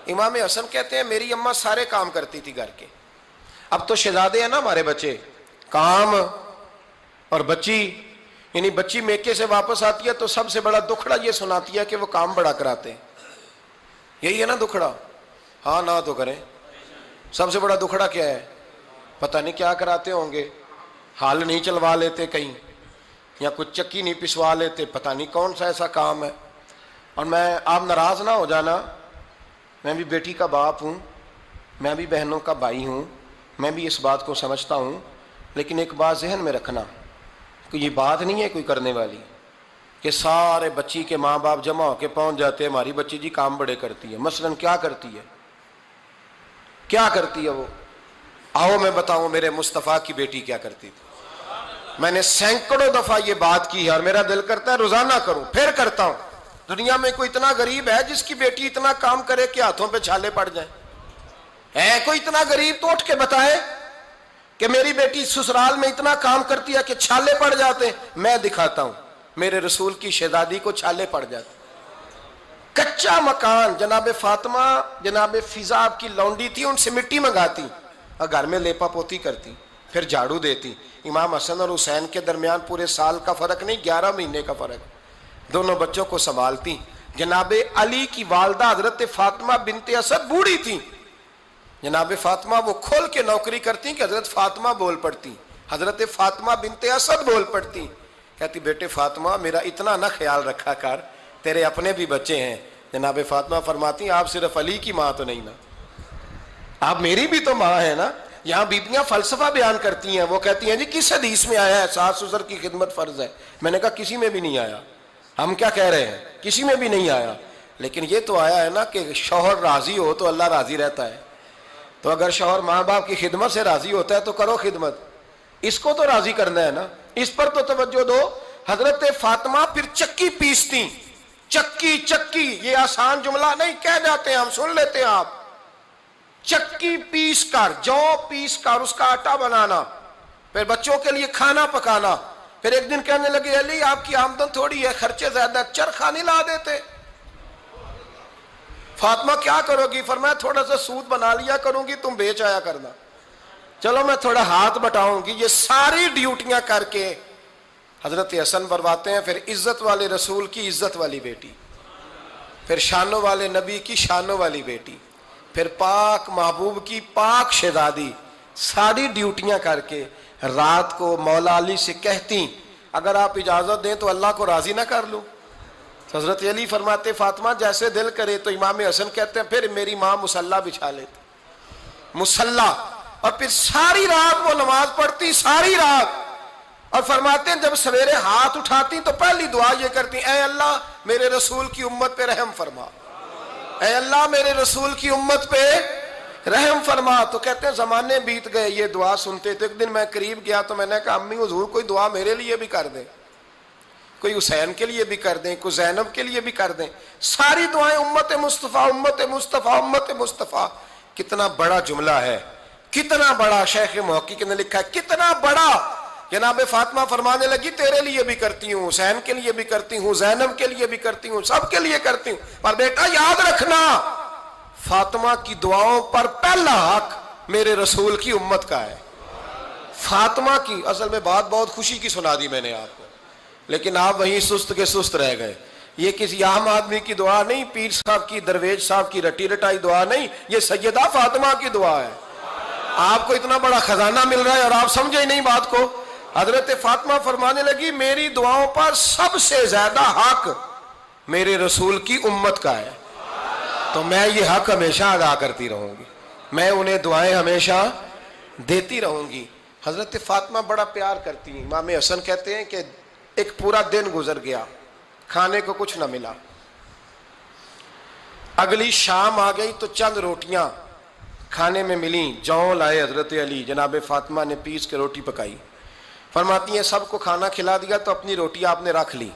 A: امام حسن کہتے ہیں میری اماں سارے کام کرتی تھی گھر کے. اب تو شہزادے ہیں نا ہمارے بچے, کام اور بچی, یعنی بچی میکے سے واپس آتی ہے تو سب سے بڑا دکھڑا یہ سناتی ہے کہ وہ کام بڑا کراتے ہیں. یہی ہے نا دکھڑا؟ ہاں نہ تو کریں. سب سے بڑا دکھڑا کیا ہے؟ پتہ نہیں کیا کراتے ہوں گے, ہال نہیں چلوا لیتے کہیں, یا کچھ چکی نہیں پسوا لیتے, پتہ نہیں کون سا ایسا کام ہے. اور آپ ناراض نہ ہو جانا, میں بھی بیٹی کا باپ ہوں, میں بھی بہنوں کا بھائی ہوں, میں بھی اس بات کو سمجھتا ہوں. لیکن ایک بات ذہن میں رکھنا کہ یہ بات نہیں ہے کوئی کرنے والی کہ سارے بچی کے ماں باپ جمع ہو کے پہنچ جاتے ہیں ہماری بچی جی کام بڑے کرتی ہے. مثلاً کیا کرتی ہے, کیا کرتی ہے وہ؟ آؤ میں بتاؤں میرے مصطفیٰ کی بیٹی کیا کرتی تھی. میں نے سینکڑوں دفعہ یہ بات کی ہے اور میرا دل کرتا ہے روزانہ کروں, پھر کرتا ہوں. دنیا میں کوئی اتنا غریب ہے جس کی بیٹی اتنا کام کرے کہ ہاتھوں پہ چھالے پڑ جائیں؟ ہے کوئی اتنا غریب تو اٹھ کے بتائے کہ میری بیٹی سسرال میں اتنا کام کرتی ہے کہ چھالے پڑ جاتے ہیں. میں دکھاتا ہوں, میرے رسول کی شہزادی کو چھالے پڑ جاتے. کچا مکان, جناب فاطمہ جناب فضا آپ کی لونڈی تھی, ان سے مٹی منگاتی اور گھر میں لیپا پوتی کرتی, پھر جھاڑو دیتی. امام حسن اور حسین کے درمیان پورے سال کا فرق نہیں, 11 مہینے کا فرق. دونوں بچوں کو سنبھالتی. جناب علی کی والدہ حضرت فاطمہ بنت اسد بوڑھی تھی. جناب فاطمہ وہ کھول کے نوکری کرتی کہ حضرت فاطمہ بول پڑتی, حضرت فاطمہ بنت اسد بول پڑتی. کہتی بیٹے فاطمہ میرا اتنا نہ خیال رکھا کر, تیرے اپنے بھی بچے ہیں. جناب فاطمہ فرماتی آپ صرف علی کی ماں تو نہیں نا, آپ میری بھی تو ماں ہے نا. یہاں بیبیاں فلسفہ بیان کرتی ہیں, وہ کہتی ہیں جی کس حدیث میں آیا ہے ساس سسر کی خدمت فرض ہے؟ میں نے کہا کسی میں بھی نہیں آیا. ہم کیا کہہ رہے ہیں, کسی میں بھی نہیں آیا. لیکن یہ تو آیا ہے نا کہ شوہر راضی ہو تو اللہ راضی رہتا ہے. تو اگر شوہر ماں باپ کی خدمت سے راضی ہوتا ہے تو کرو خدمت, اس کو تو راضی کرنا ہے نا, اس پر تو توجہ دو. حضرت فاطمہ پھر چکی پیستی. چکی یہ آسان جملہ نہیں, کہہ جاتے ہیں ہم, سن لیتے ہیں آپ. چکی پیس کر, جو پیس کر اس کا آٹا بنانا, پھر بچوں کے لیے کھانا پکانا. پھر ایک دن کہنے لگے علی آپ کی آمدن تھوڑی ہے, خرچے زیادہ, چرخا نہیں لا دیتے. فاطمہ کیا کرو گی؟ فرمایا تھوڑا سا سود بنا لیا کروں گی, تم بیچ آیا کرنا. چلو میں تھوڑا ہاتھ بٹاؤں گی. یہ ساری ڈیوٹیاں کر کے حضرت حسن فرماتے ہیں پھر عزت والے رسول کی عزت والی بیٹی، پھر شانوں والے نبی کی شانوں والی بیٹی، پھر پاک محبوب کی پاک شہزادی، ساری ڈیوٹیاں کر کے رات کو مولا علی سے کہتی اگر آپ اجازت دیں تو اللہ کو راضی نہ کر لوں؟ حضرت علی فرماتے فاطمہ جیسے دل کرے۔ تو امام حسن کہتے ہیں پھر میری ماں مصلی بچھا لیتی، مصلی، اور پھر ساری رات وہ نماز پڑھتی، ساری رات، اور فرماتے ہیں جب سویرے ہاتھ اٹھاتی تو پہلی دعا یہ کرتی اے اللہ میرے رسول کی امت پہ رحم فرما، اے اللہ میرے رسول کی امت پہ رحم فرما۔ تو کہتے ہیں زمانے بیت گئے یہ دعا سنتے تھے۔ ایک دن میں قریب گیا تو میں نے کہا امی حضور کوئی دعا میرے لیے بھی کر دیں، کوئی حسین کے لیے بھی کر دیں، کوئی زینب کے لیے بھی کر دیں۔ ساری دعائیں امت مصطفیٰ امت مصطفیٰ امت مصطفیٰ۔ کتنا بڑا جملہ ہے، کتنا بڑا، شیخ محقق نے لکھا ہے کتنا بڑا۔ جناب فاطمہ فرمانے لگی تیرے لیے بھی کرتی ہوں، حسین کے لیے بھی کرتی ہوں، زینب کے لیے بھی کرتی ہوں، سب کے لیے کرتی ہوں، پر بیٹا یاد رکھنا فاطمہ کی دعاؤں پر پہلا حق میرے رسول کی امت کا ہے۔ فاطمہ کی، اصل میں بات بہت خوشی کی سنا دی میں نے آپ کو، لیکن آپ وہیں سست کے سست رہ گئے۔ یہ کسی عام آدمی کی دعا نہیں، پیر صاحب کی، درویش صاحب کی رٹی رٹائی دعا نہیں، یہ سیدہ فاطمہ کی دعا ہے۔ آپ کو اتنا بڑا خزانہ مل رہا ہے اور آپ سمجھے ہی نہیں بات کو۔ حضرت فاطمہ فرمانے لگی میری دعاؤں پر سب سے زیادہ حق میرے رسول کی امت کا ہے، تو میں یہ حق ہمیشہ ادا کرتی رہوں گی، میں انہیں دعائیں ہمیشہ دیتی رہوں گی۔ حضرت فاطمہ بڑا پیار کرتی ہیں۔ امام حسن کہتے ہیں کہ ایک پورا دن گزر گیا، کھانے کو کچھ نہ ملا، اگلی شام آ گئی تو چند روٹیاں کھانے میں ملیں، جوں لائے حضرت علی، جناب فاطمہ نے پیس کے روٹی پکائی، فرماتی ہیں سب کو کھانا کھلا دیا تو اپنی روٹی آپ نے رکھ لی۔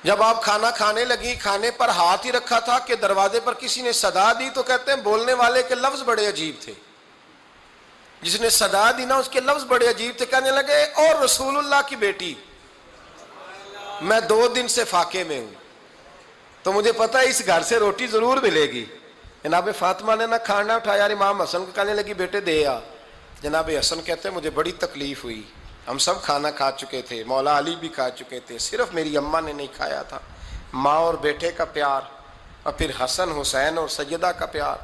A: جب آپ کھانا کھانے لگی، کھانے پر ہاتھ ہی رکھا تھا کہ دروازے پر کسی نے صدا دی، تو کہتے ہیں بولنے والے کے لفظ بڑے عجیب تھے، جس نے صدا دی نا اس کے لفظ بڑے عجیب تھے، کہنے لگے اور رسول اللہ کی بیٹی میں 2 دن سے فاقے میں ہوں، تو مجھے پتا ہے اس گھر سے روٹی ضرور ملے گی۔ جناب فاطمہ نے نہ کھانا اٹھایا، امام حسن کو کہنے لگی بیٹے دے آ۔ جناب حسن کہتے ہیں مجھے بڑی تکلیف ہوئی، ہم سب کھانا کھا چکے تھے، مولا علی بھی کھا چکے تھے، صرف میری اماں نے نہیں کھایا تھا۔ ماں اور بیٹے کا پیار، اور پھر حسن حسین اور سیدہ کا پیار۔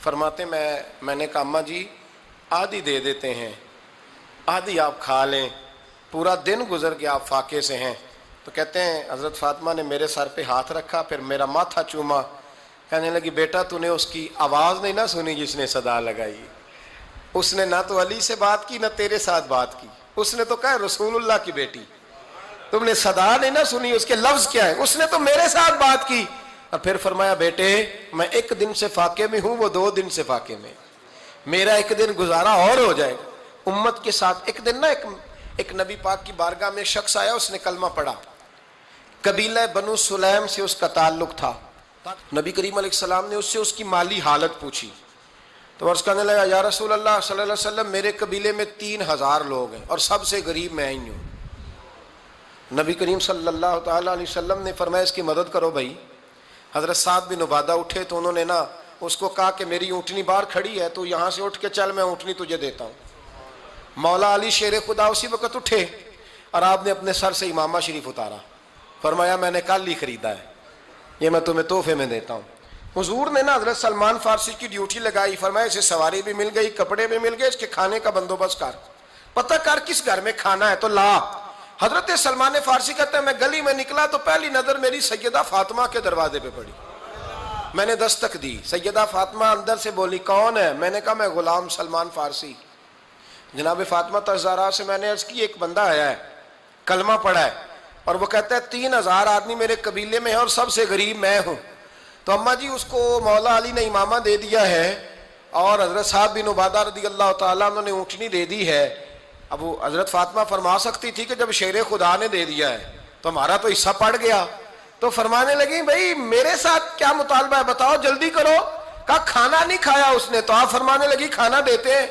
A: فرماتے میں نے کہا اماں جی آدھی دے دیتے ہیں، آدھی آپ کھا لیں، پورا دن گزر گیا آپ فاقے سے ہیں۔ تو کہتے ہیں حضرت فاطمہ نے میرے سر پہ ہاتھ رکھا، پھر میرا ماتھا چوما، کہنے لگی بیٹا تو نے اس کی آواز نہیں نہ سنی جس نے صدا لگائی، اس نے نہ تو علی سے بات کی نہ تیرے ساتھ بات کی، اس نے تو کہا رسول اللہ کی بیٹی، تم نے صدا نہیں نہ سنی، اس کے لفظ کیا ہے، اس نے تو میرے ساتھ بات کی۔ اور پھر فرمایا بیٹے میں 1 دن سے فاقے میں ہوں، وہ 2 دن سے فاقے میں، میرا 1 دن گزارا اور ہو جائے امت کے ساتھ۔ ایک دن نا ایک نبی پاک کی بارگاہ میں شخص آیا، اس نے کلمہ پڑھا، قبیلہ بنو سلیم سے اس کا تعلق تھا۔ نبی کریم علیہ السلام نے اس سے اس کی مالی حالت پوچھی، تو عرض کرنے لگا یا رسول اللہ صلی اللہ علیہ وسلم میرے قبیلے میں 3000 لوگ ہیں اور سب سے غریب میں ہی ہوں۔ نبی کریم صلی اللہ تعالیٰ علیہ وسلم نے فرمایا اس کی مدد کرو بھائی۔ حضرت سعد بن عبادہ اٹھے تو انہوں نے نا اس کو کہا کہ میری اونٹنی باہر کھڑی ہے تو یہاں سے اٹھ کے چل، میں اونٹنی تجھے دیتا ہوں۔ مولا علی شیر خدا اسی وقت اٹھے اور آپ نے اپنے سر سے امامہ شریف اتارا، فرمایا میں نے کل ہی خریدا ہے، یہ میں تمہیں تحفے میں دیتا ہوں۔ حضور نے نا حضرت سلمان فارسی کی ڈیوٹی لگائی، فرمایا اسے سواری بھی مل گئی، کپڑے بھی مل گئے، اس کے کھانے کا بندوبست کر، پتہ کر کس گھر میں کھانا ہے تو لا۔ حضرت سلمان فارسی کہتے ہیں میں گلی میں نکلا تو پہلی نظر میری سیدہ فاطمہ کے دروازے پہ پڑی، میں نے دستک دی، سیدہ فاطمہ اندر سے بولی کون ہے؟ میں نے کہا میں غلام سلمان فارسی۔ جناب فاطمہ تزارہ سے میں نے عرض کی ایک بندہ آیا ہے، کلمہ پڑھا ہے، اور وہ کہتا ہے 3000 آدمی میرے قبیلے میں ہے اور سب سے غریب میں ہوں۔ تو اماں جی اس کو مولا علی نے امامہ دے دیا ہے اور حضرت صاحب بن عبادہ رضی اللہ تعالیٰ عنہ نے اونٹنی دے دی ہے۔ اب وہ حضرت فاطمہ فرما سکتی تھی کہ جب شیر خدا نے دے دیا ہے تو ہمارا تو حصہ پڑ گیا، تو فرمانے لگی بھائی میرے ساتھ کیا مطالبہ ہے بتاؤ جلدی کرو۔ کہا کھانا نہیں کھایا اس نے، تو آپ فرمانے لگی کھانا دیتے ہیں۔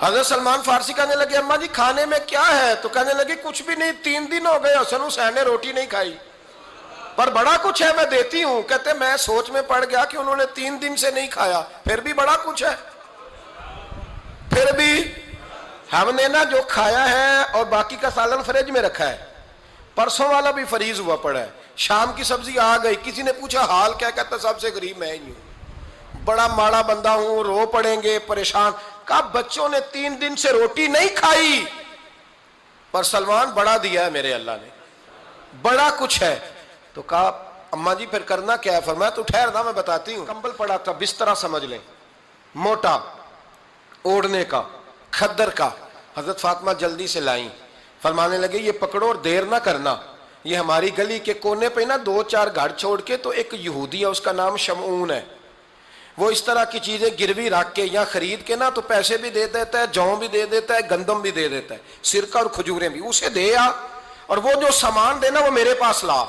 A: حضرت سلمان فارسی کہنے لگے اماں جی کھانے میں کیا ہے؟ تو کہنے لگی کچھ بھی نہیں، 3 دن ہو گئے حسن حسین نے روٹی نہیں کھائی، پر بڑا کچھ ہے میں دیتی ہوں۔ کہتے میں سوچ میں پڑ گیا کہ انہوں نے 3 دن سے نہیں کھایا، پھر بھی بڑا کچھ ہے، پھر بھی ہم نے نا جو کھایا ہے اور باقی کا سالن فریج میں رکھا ہے، پرسوں والا بھی فریز ہوا پڑا ہے، شام کی سبزی آ گئی، کسی نے پوچھا حال کیا، کہتا سب سے غریب میں ہی ہوں، بڑا ماڑا بندہ ہوں، رو پڑیں گے، پریشان۔ کہا بچوں نے 3 دن سے روٹی نہیں کھائی، پر سلمان بڑا دیا ہے میرے اللہ نے، بڑا کچھ ہے۔ تو کہا اماں جی پھر کرنا کیا ہے؟ فرمایا تو ٹھہر نا میں بتاتی ہوں۔ کمبل پڑا تھا، بسترا سمجھ لیں، موٹا، اوڑھنے کا، کھدر کا۔ حضرت فاطمہ جلدی سے لائیں، فرمانے لگے یہ پکڑو اور دیر نہ کرنا، یہ ہماری گلی کے کونے پہ نا 2-4 گھر چھوڑ کے تو ایک یہودی ہے، اس کا نام شمعون ہے، وہ اس طرح کی چیزیں گروی رکھ کے یا خرید کے نا تو پیسے بھی دے دیتا ہے، جوں بھی دے دیتا ہے، گندم بھی دے دیتا ہے، سرکہ اور کھجوریں بھی، اسے دے آ، اور وہ جو سامان دینا وہ میرے پاس لا،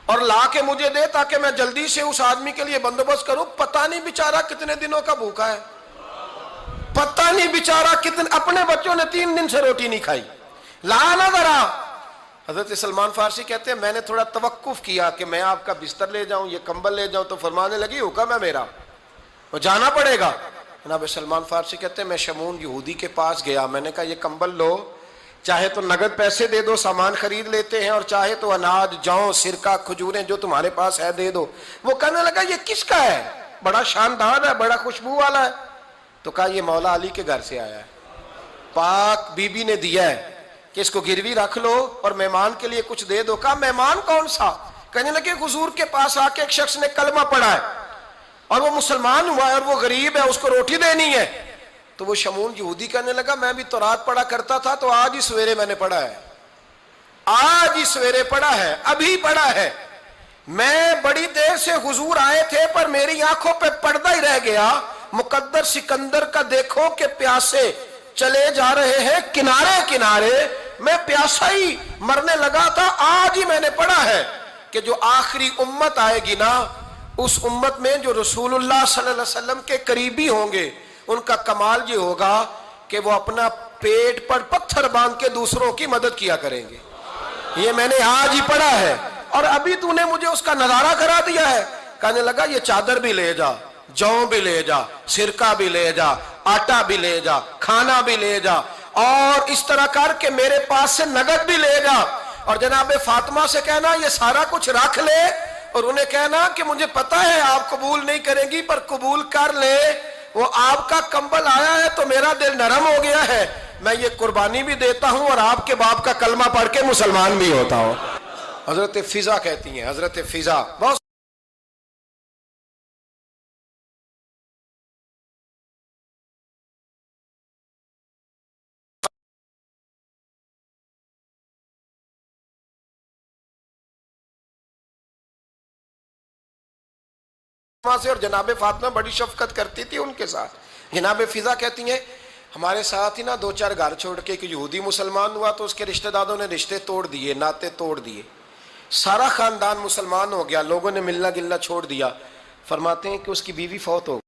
A: اور لا کے مجھے دے تاکہ میں جلدی سے اس آدمی کے لیے بندوبست کروں۔ پتہ نہیں بیچارہ کتنے دنوں کا بھوکا ہے، پتہ نہیں بیچارہ کتنے، اپنے بچوں نے 3 دن سے روٹی نہیں کھائی، لا نہ ذرا۔ حضرت سلمان فارسی کہتے ہیں میں نے تھوڑا توقف کیا کہ میں آپ کا بستر لے جاؤں، یہ کمبل لے جاؤں، تو فرمانے لگی حکم ہے میرا، وہ جانا پڑے گا۔ جناب سلمان فارسی کہتے ہیں میں شمعون یہودی کے پاس گیا، میں نے کہا یہ کمبل لو، چاہے تو نگد پیسے دے دو، سامان خرید لیتے ہیں، اور چاہے تو اناج، جوں، سرکہ، کھجوریں جو تمہارے پاس ہے دے دو۔ وہ کہنے لگا یہ کس کا ہے؟ بڑا شاندار ہے، بڑا خوشبو والا ہے۔ تو کہا یہ مولا علی کے گھر سے آیا ہے، پاک بی بی نے دیا ہے کہ اس کو گروی رکھ لو اور مہمان کے لیے کچھ دے دو۔ کہا مہمان کون سا؟ کہنے لگے حضور کے پاس آ کے ایک شخص نے کلمہ پڑھا ہے اور وہ مسلمان ہوا ہے اور وہ غریب ہے، اس کو روٹی دینی ہے۔ تو وہ شمعون یہودی کہنے لگا میں بھی تورات پڑھا کرتا تھا، تو آج ہی سویرے میں نے پڑھا ہے، آج ہی سویرے پڑھا ہے، ابھی پڑھا ہے، میں بڑی دیر سے حضور آئے تھے پر میری آنکھوں پہ پردہ ہی رہ گیا، مقدر سکندر کا دیکھو کہ پیاسے چلے جا رہے ہیں کنارے کنارے، میں پیاسا ہی مرنے لگا تھا، آج ہی میں نے پڑھا ہے کہ جو آخری امت آئے گی نا، اس امت میں جو رسول اللہ صلی اللہ علیہ وسلم کے قریبی ہوں گے، ان کا کمال یہ ہوگا کہ وہ اپنا پیٹ پر پتھر باندھ کے دوسروں کی مدد کیا کریں گے۔ یہ میں نے آج ہی پڑھا ہے اور ابھی تو نے مجھے اس کا نظارہ کرا دیا ہے۔ کہنے لگا یہ چادر بھی لے جا، جوں بھی لے جا، سرکہ بھی لے جا، آٹا بھی لے جا، کھانا بھی لے جا، اور اس طرح کر کے میرے پاس سے نگد بھی لے جا، اور جناب فاطمہ سے کہنا یہ سارا کچھ رکھ لے، اور انہیں کہنا کہ مجھے پتا ہے آپ قبول نہیں کریں گی پر قبول کر لے، وہ آپ کا کمبل آیا ہے تو میرا دل نرم ہو گیا ہے، میں یہ قربانی بھی دیتا ہوں اور آپ کے باپ کا کلمہ پڑھ کے مسلمان بھی ہوتا ہوں۔ حضرت فضا کہتی ہیں، حضرت فضا بہت سے، اور جناب فاطمہ بڑی شفقت کرتی تھی ان کے ساتھ۔ جناب فضا کہتی ہیں ہمارے ساتھ ہی نا 2-4 گھر چھوڑ کے ایک یہودی مسلمان ہوا تو اس کے رشتہ داروں نے رشتے توڑ دیے، ناطے توڑ دیے، سارا خاندان مسلمان ہو گیا، لوگوں نے ملنا گلنا چھوڑ دیا۔ فرماتے ہیں کہ اس کی بیوی فوت ہو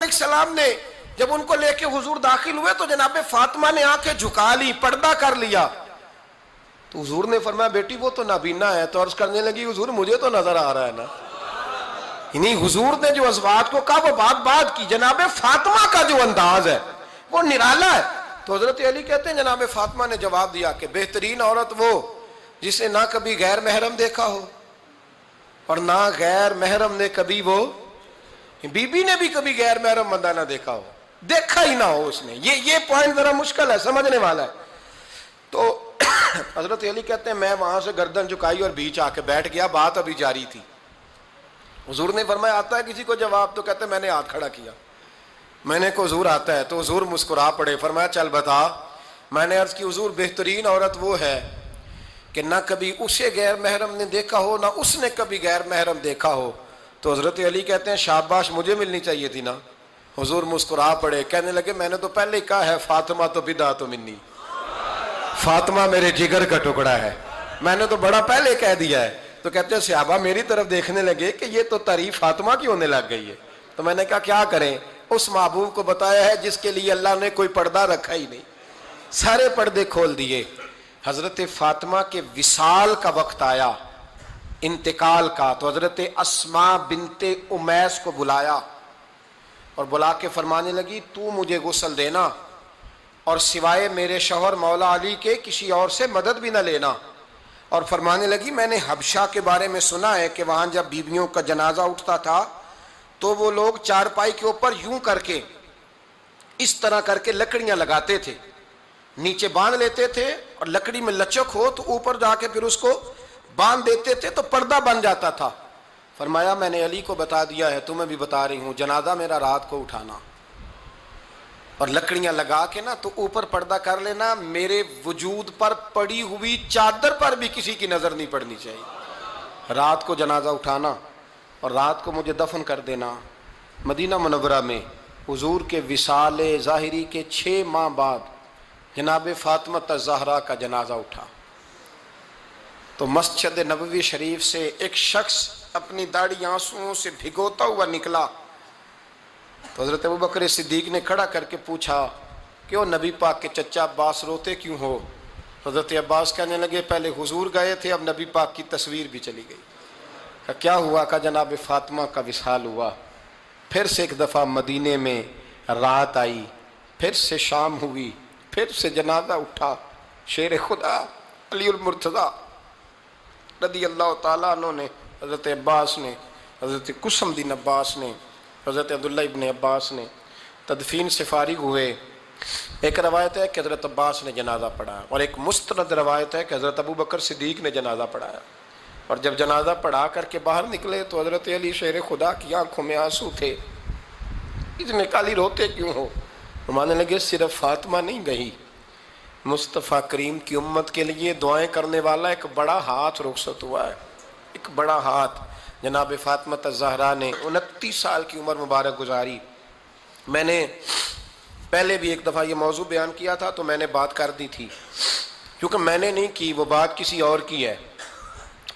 A: السلام نے جب ان کو لے کے حضور داخل ہوئے تو جناب فاطمہ نے آنکھیں جھکا لی، پردہ کر لیا. تو حضور نے فرمایا بیٹی وہ تو نابینا ہے. تو عرض کرنے لگی حضور مجھے تو نظر آ رہا ہے نا. یعنی حضور نے جو ازواج کو کہا وہ بات کی. جناب فاطمہ کا جو انداز ہے وہ نرالا ہے. تو حضرت علی کہتے ہیں جناب فاطمہ نے جواب دیا کہ بہترین عورت وہ جسے نہ کبھی غیر محرم دیکھا ہو اور نہ غیر محرم نے کبھی، وہ بی بی نے بھی کبھی غیر محرم بندہ نہ دیکھا ہو، دیکھا ہی نہ ہو اس نے. یہ پوائنٹ ذرا مشکل ہے، سمجھنے والا ہے. تو حضرت علی کہتے ہیں میں وہاں سے گردن جھکائی اور بیچ آ کے بیٹھ گیا. بات ابھی جاری تھی. حضور نے فرمایا آتا ہے کسی کو جواب؟ تو کہتے ہیں میں نے ہاتھ کھڑا کیا. میں نے کو حضور آتا ہے. تو حضور مسکرا پڑے. فرمایا چل بتا. میں نے عرض کی حضور بہترین عورت وہ ہے کہ نہ کبھی اسے غیر محرم نے دیکھا ہو نہ اس نے کبھی غیر محرم دیکھا ہو. تو حضرت علی کہتے ہیں شاباش مجھے ملنی چاہیے تھی نا. حضور مسکرا پڑے. کہنے لگے میں نے تو پہلے ہی کہا ہے فاطمہ تو بدعت منی، فاطمہ میرے جگر کا ٹکڑا ہے. میں نے تو بڑا پہلے کہہ دیا ہے. تو کہتے ہیں صحابہ میری طرف دیکھنے لگے کہ یہ تو تعریف فاطمہ کی ہونے لگ گئی ہے. تو میں نے کہا کیا کریں؟ اس محبوب کو بتایا ہے جس کے لیے اللہ نے کوئی پردہ رکھا ہی نہیں، سارے پردے کھول دیے. حضرت فاطمہ کے وصال کا وقت آیا، انتقال کا. تو حضرت اسماء بنت امیس کو بلایا اور بلا کے فرمانے لگی تو مجھے غسل دینا اور سوائے میرے شوہر مولا علی کے کسی اور سے مدد بھی نہ لینا. اور فرمانے لگی میں نے حبشہ کے بارے میں سنا ہے کہ وہاں جب بیویوں کا جنازہ اٹھتا تھا تو وہ لوگ چارپائی کے اوپر یوں کر کے اس طرح کر کے لکڑیاں لگاتے تھے، نیچے باندھ لیتے تھے اور لکڑی میں لچک ہو تو اوپر جا کے پھر اس کو باندھ دیتے تھے تو پردہ بن جاتا تھا. فرمایا میں نے علی کو بتا دیا ہے، تمہیں بھی بتا رہی ہوں، جنازہ میرا رات کو اٹھانا اور لکڑیاں لگا کے نا تو اوپر پردہ کر لینا. میرے وجود پر پڑی ہوئی چادر پر بھی کسی کی نظر نہیں پڑنی چاہیے. رات کو جنازہ اٹھانا اور رات کو مجھے دفن کر دینا. مدینہ منورہ میں حضور کے وصال ظاہری کے 6 ماہ بعد جناب فاطمہ الزہرا کا جنازہ اٹھا. تو مسجد نبوی شریف سے ایک شخص اپنی داڑھی آنسوؤں سے بھگوتا ہوا نکلا. تو حضرت ابوبکر صدیق نے کھڑا کر کے پوچھا کیوں نبی پاک کے چچا عباس روتے کیوں ہو؟ حضرت عباس کہنے لگے پہلے حضور گئے تھے اب نبی پاک کی تصویر بھی چلی گئی. کہا کیا ہوا؟ کہا جناب فاطمہ کا وصال ہوا. پھر سے ایک دفعہ مدینے میں رات آئی، پھر سے شام ہوئی، پھر سے جنازہ اٹھا. شیر خدا علی المرتضیٰ رضی اللہ تعالیٰ عنہ نے، حضرت عباس نے، حضرت قسم دین عباس نے، حضرت عبداللہ ابن عباس نے تدفین سے فارغ ہوئے. ایک روایت ہے کہ حضرت عباس نے جنازہ پڑھایا اور ایک مستند روایت ہے کہ حضرت ابوبکر صدیق نے جنازہ پڑھایا. اور جب جنازہ پڑھا کر کے باہر نکلے تو حضرت علی شیر خدا کی آنکھوں میں آنسو تھے. اتنے کالی روتے کیوں ہو؟ ماننے لگے صرف فاطمہ نہیں گئی، مصطفیٰ کریم کی امت کے لیے دعائیں کرنے والا ایک بڑا ہاتھ رخصت ہوا ہے. ایک بڑا ہاتھ جناب فاطمہ الزہرا نے 29 سال کی عمر مبارک گزاری. میں نے پہلے بھی ایک دفعہ یہ موضوع بیان کیا تھا تو میں نے بات کر دی تھی، کیونکہ میں نے نہیں کی، وہ بات کسی اور کی ہے،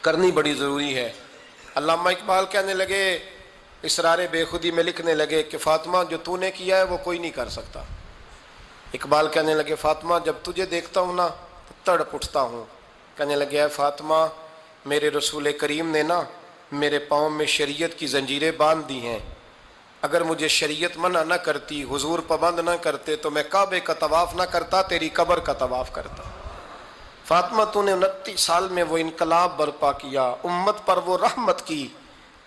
A: کرنی بڑی ضروری ہے. علامہ اقبال کہنے لگے، اسرار بے خودی میں لکھنے لگے کہ فاطمہ جو تو نے کیا ہے وہ کوئی نہیں کر سکتا. اقبال کہنے لگے فاطمہ جب تجھے دیکھتا ہوں نا تو تڑپ اٹھتا ہوں. کہنے لگے اے فاطمہ میرے رسول کریم نے نا میرے پاؤں میں شریعت کی زنجیریں باندھ دی ہیں، اگر مجھے شریعت منع نہ کرتی، حضور پابند نہ کرتے تو میں کعبے کا طواف نہ کرتا، تیری قبر کا طواف کرتا. فاطمہ تو نے 29 سال میں وہ انقلاب برپا کیا، امت پر وہ رحمت کی.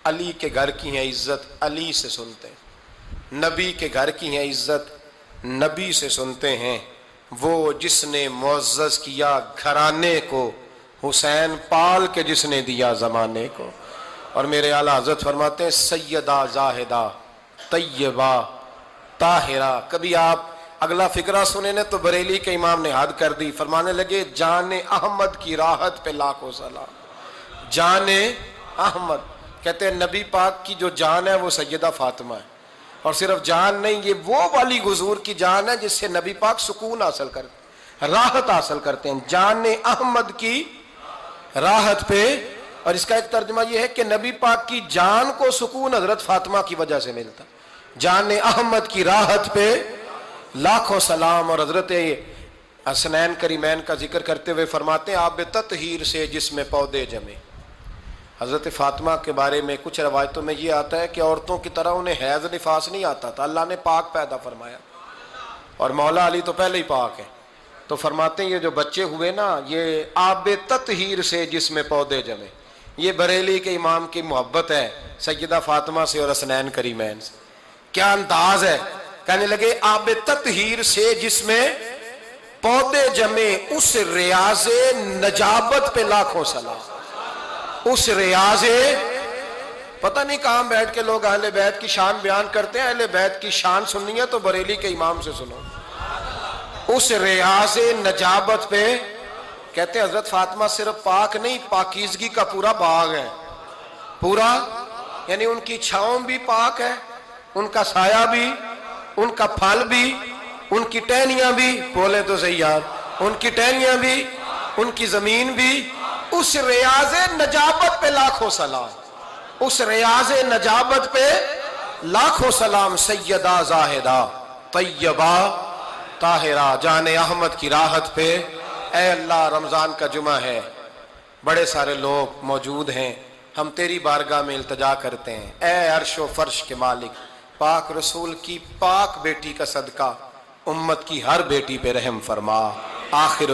A: علی کے گھر کی ہے عزت، علی سے سنتے ہیں. نبی کے گھر کی ہے عزت، نبی سے سنتے ہیں. وہ جس نے معزز کیا گھرانے کو، حسین پال کے جس نے دیا زمانے کو. اور میرے اعلیٰ حضرت فرماتے ہیں سیدہ زاہدہ طیبہ طاہرہ. کبھی آپ اگلا فقرہ سنے نے تو بریلی کے امام نے حد کر دی. فرمانے لگے جان احمد کی راحت پہ لاکھوں سلام. جان احمد کہتے ہیں نبی پاک کی جو جان ہے وہ سیدہ فاطمہ ہے. اور صرف جان نہیں، یہ وہ والی حضور کی جان ہے جس سے نبی پاک سکون حاصل کرتے، راحت حاصل کرتے ہیں. جان احمد کی راحت پہ. اور اس کا ایک ترجمہ یہ ہے کہ نبی پاک کی جان کو سکون حضرت فاطمہ کی وجہ سے ملتا. جان احمد کی راحت پہ لاکھوں سلام. اور حضرت حسنین کریمین کا ذکر کرتے ہوئے فرماتے ہیں آب تطہیر سے جس میں پودے جمے. حضرت فاطمہ کے بارے میں کچھ روایتوں میں یہ آتا ہے کہ عورتوں کی طرح انہیں حیض نفاس نہیں آتا تھا, اللہ نے پاک پیدا فرمایا, اور مولا علی تو پہلے ہی پاک ہے. تو فرماتے ہیں یہ جو بچے ہوئے نا, یہ آب تطہیر سے جس میں پودے جمے. یہ بریلی کے امام کی محبت ہے سیدہ فاطمہ سے اور حسنین کریمین سے. کیا انداز ہے, کہنے لگے آب تطہیر سے جس میں پودے جمے, اس ریاض نجابت پہ لاکھوں سلام. اس ریاض, پتہ نہیں کہاں بیٹھ کے لوگ اہل بیت کی شان بیان کرتے ہیں, اہل بیت کی شان سننی ہے تو بریلی کے امام سے سنو. اس ریاض نجابت پہ کہتے ہیں حضرت فاطمہ صرف پاک نہیں, پاکیزگی کا پورا باغ ہے, پورا, یعنی ان کی چھاؤں بھی پاک ہے, ان کا سایہ بھی, ان کا پھل بھی, ان کی ٹہنیاں بھی, بولے تو صحیح یار, ان کی ٹہنیاں بھی, ان کی زمین بھی. اس ریاض نجابت پہ لاکھوں سلام, اس ریاض نجابت پہ لاکھوں سلام. سیدہ زاہدہ طیبہ طاہرہ جان احمد کی راحت پہ. اے اللہ رمضان کا جمعہ ہے, بڑے سارے لوگ موجود ہیں, ہم تیری بارگاہ میں التجا کرتے ہیں اے عرش و فرش کے مالک, پاک رسول کی پاک بیٹی کا صدقہ امت کی ہر بیٹی پہ رحم فرما. آخر